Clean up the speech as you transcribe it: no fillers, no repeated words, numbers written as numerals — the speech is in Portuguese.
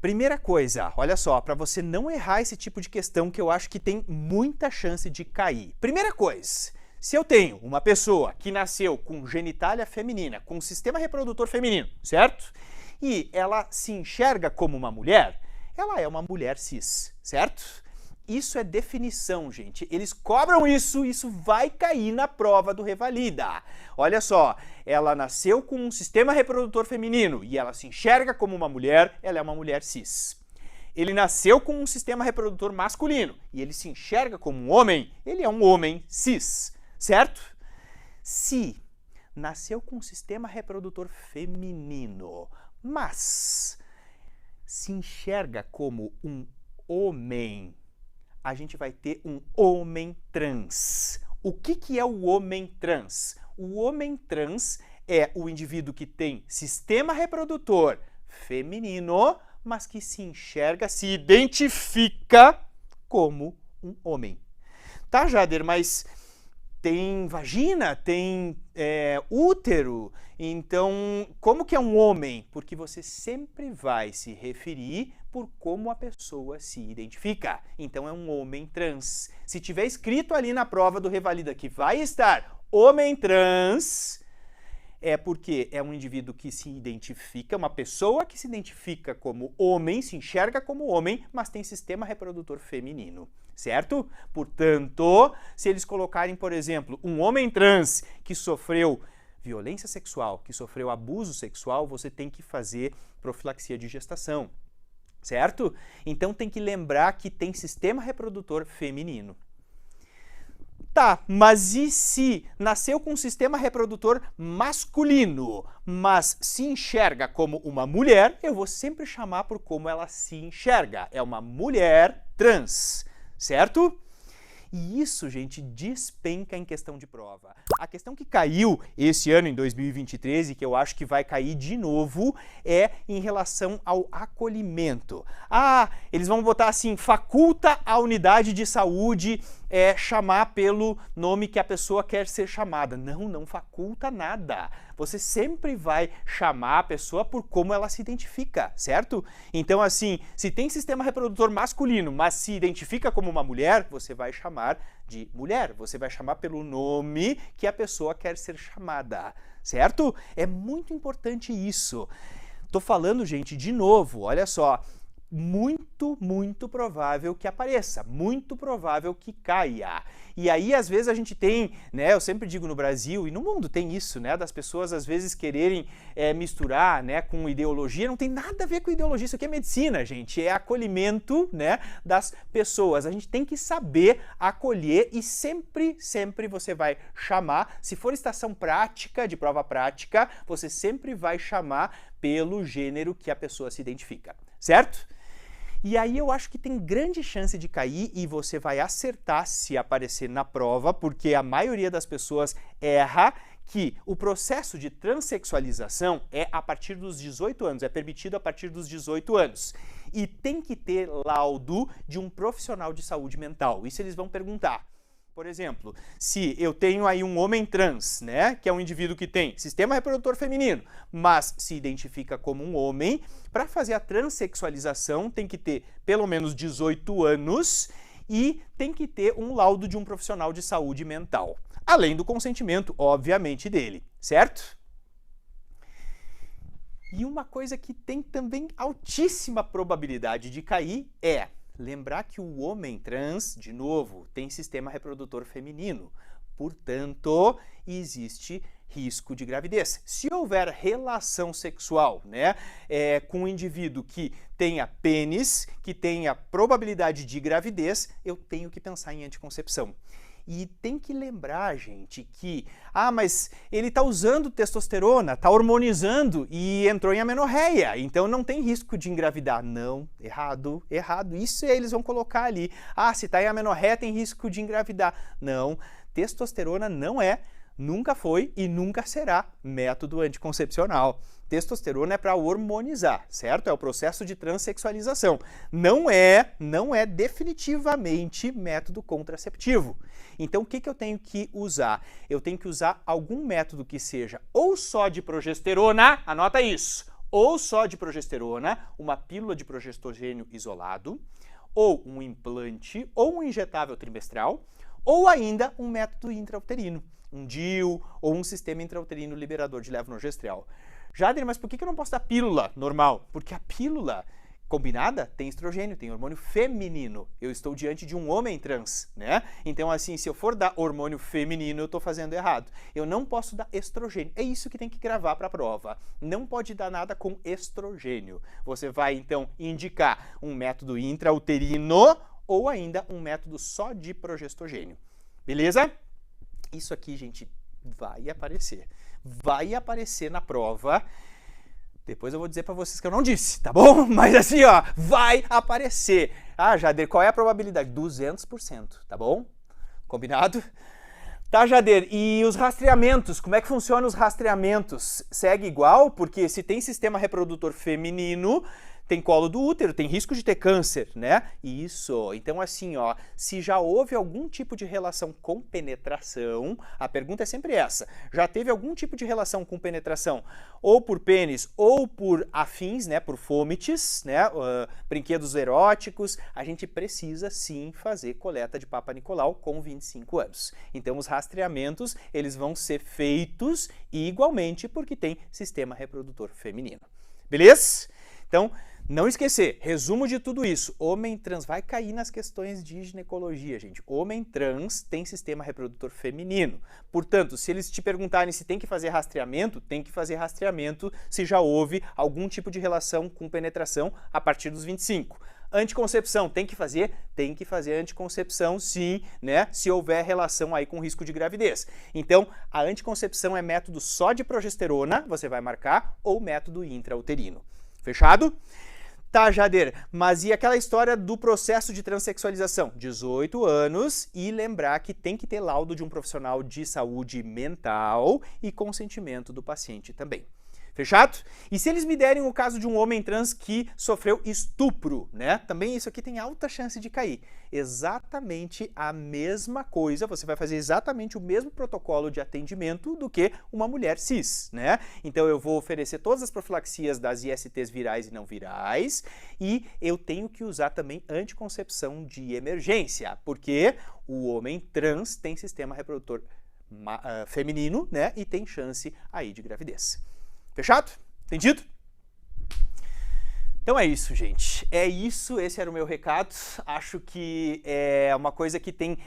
Primeira coisa, olha só, para você não errar esse tipo de questão que eu acho que tem muita chance de cair. Primeira coisa, se eu tenho uma pessoa que nasceu com genitália feminina, com sistema reprodutor feminino, certo? E ela se enxerga como uma mulher, ela é uma mulher cis, certo? Isso é definição, gente. Eles cobram isso, isso vai cair na prova do Revalida. Olha só, ela nasceu com um sistema reprodutor feminino e ela se enxerga como uma mulher, ela é uma mulher cis. Ele nasceu com um sistema reprodutor masculino e ele se enxerga como um homem, ele é um homem cis, certo? Se nasceu com um sistema reprodutor feminino, mas se enxerga como um homem, a gente vai ter um homem trans. O que é o homem trans? O homem trans é o indivíduo que tem sistema reprodutor feminino, mas que se enxerga, se identifica como um homem. Tá, Jader, mas tem vagina, tem útero, então como que é um homem? Porque você sempre vai se referir por como a pessoa se identifica. Então é um homem trans. Se tiver escrito ali na prova do Revalida que vai estar homem trans, é porque é um indivíduo que se identifica, uma pessoa que se identifica como homem, se enxerga como homem, mas tem sistema reprodutor feminino, certo? Portanto, se eles colocarem, por exemplo, um homem trans que sofreu violência sexual, que sofreu abuso sexual, você tem que fazer profilaxia de gestação, certo? Então tem que lembrar que tem sistema reprodutor feminino. Tá, mas e se nasceu com um sistema reprodutor masculino, mas se enxerga como uma mulher, eu vou sempre chamar por como ela se enxerga. É uma mulher trans, certo? E isso, gente, despenca em questão de prova. A questão que caiu esse ano, em 2023, e que eu acho que vai cair de novo, é em relação ao acolhimento. Ah, eles vão botar assim, faculta a unidade de saúde chamar pelo nome que a pessoa quer ser chamada. Não, não faculta nada. Você sempre vai chamar a pessoa por como ela se identifica, certo? Então, assim, se tem sistema reprodutor masculino, mas se identifica como uma mulher, você vai chamar de mulher. Você vai chamar pelo nome que a pessoa quer ser chamada, certo? É muito importante isso. Tô falando, gente, de novo, olha só. Muito provável que apareça, muito provável que caia. E aí, às vezes, a gente tem, né, eu sempre digo no Brasil e no mundo tem isso, né, das pessoas, às vezes, quererem misturar, né, com ideologia. Não tem nada a ver com ideologia, isso aqui é medicina, gente, é acolhimento, né, das pessoas. A gente tem que saber acolher e sempre você vai chamar, se for estação prática, de prova prática, você sempre vai chamar pelo gênero que a pessoa se identifica, certo? E aí eu acho que tem grande chance de cair e você vai acertar se aparecer na prova, porque a maioria das pessoas erra que o processo de transexualização é a partir dos 18 anos, é permitido a partir dos 18 anos. E tem que ter laudo de um profissional de saúde mental. Isso eles vão perguntar. Por exemplo, se eu tenho aí um homem trans, né, que é um indivíduo que tem sistema reprodutor feminino, mas se identifica como um homem, para fazer a transexualização tem que ter pelo menos 18 anos e tem que ter um laudo de um profissional de saúde mental, além do consentimento, obviamente, dele, certo? E uma coisa que tem também altíssima probabilidade de cair é lembrar que o homem trans, de novo, tem sistema reprodutor feminino. Portanto, existe risco de gravidez. Se houver relação sexual, né, com um indivíduo que tenha pênis, que tenha probabilidade de gravidez, eu tenho que pensar em anticoncepção. E tem que lembrar, gente, que, mas ele está usando testosterona, está hormonizando e entrou em amenorreia, então não tem risco de engravidar. Não, errado. Isso eles vão colocar ali. Se está em amenorreia tem risco de engravidar. Não, testosterona não é, nunca foi e nunca será método anticoncepcional. Testosterona é para hormonizar, certo? É o processo de transexualização. Não é definitivamente método contraceptivo. Então, o que eu tenho que usar? Eu tenho que usar algum método que seja ou só de progesterona, anota isso, ou só de progesterona, uma pílula de progestogênio isolado, ou um implante, ou um injetável trimestral, ou ainda um método intrauterino, um DIU ou um sistema intrauterino liberador de levonorgestrel. Jader, mas por que eu não posso dar pílula normal? Porque a pílula combinada tem estrogênio, tem hormônio feminino. Eu estou diante de um homem trans, né? Então, assim, se eu for dar hormônio feminino, eu estou fazendo errado. Eu não posso dar estrogênio. É isso que tem que gravar para a prova. Não pode dar nada com estrogênio. Você vai, então, indicar um método intrauterino ou ainda um método só de progestogênio. Beleza? Isso aqui, gente, vai aparecer. Vai aparecer na prova. Depois eu vou dizer para vocês que eu não disse, tá bom? Mas assim, ó, vai aparecer. Ah, Jader, qual é a probabilidade? 200%, tá bom? Combinado? Tá, Jader, e os rastreamentos? Como é que funcionam os rastreamentos? Segue igual? Porque se tem sistema reprodutor feminino, tem colo do útero, tem risco de ter câncer, né? Isso. Então, assim, ó, se já houve algum tipo de relação com penetração, a pergunta é sempre essa. Já teve algum tipo de relação com penetração ou por pênis ou por afins, né? Por fomites, né? Brinquedos eróticos, a gente precisa sim fazer coleta de Papa Nicolau com 25 anos. Então, os rastreamentos, eles vão ser feitos igualmente porque tem sistema reprodutor feminino. Beleza? Então, não esquecer, resumo de tudo isso, homem trans vai cair nas questões de ginecologia, gente. Homem trans tem sistema reprodutor feminino. Portanto, se eles te perguntarem se tem que fazer rastreamento, tem que fazer rastreamento se já houve algum tipo de relação com penetração a partir dos 25. Anticoncepção, tem que fazer anticoncepção sim, né? Se houver relação aí com risco de gravidez. Então, a anticoncepção é método só de progesterona, você vai marcar, ou método intrauterino. Fechado? Tá, Jader, mas e aquela história do processo de transexualização? 18 anos e lembrar que tem que ter laudo de um profissional de saúde mental e consentimento do paciente também. Fechado? E se eles me derem o caso de um homem trans que sofreu estupro, né? Também isso aqui tem alta chance de cair. Exatamente a mesma coisa, você vai fazer exatamente o mesmo protocolo de atendimento do que uma mulher cis, né? Então eu vou oferecer todas as profilaxias das ISTs virais e não virais e eu tenho que usar também anticoncepção de emergência, porque o homem trans tem sistema reprodutor feminino, né? E tem chance aí de gravidez. Fechado? Entendido? Então é isso, gente. É isso, esse era o meu recado. Acho que é uma coisa que tem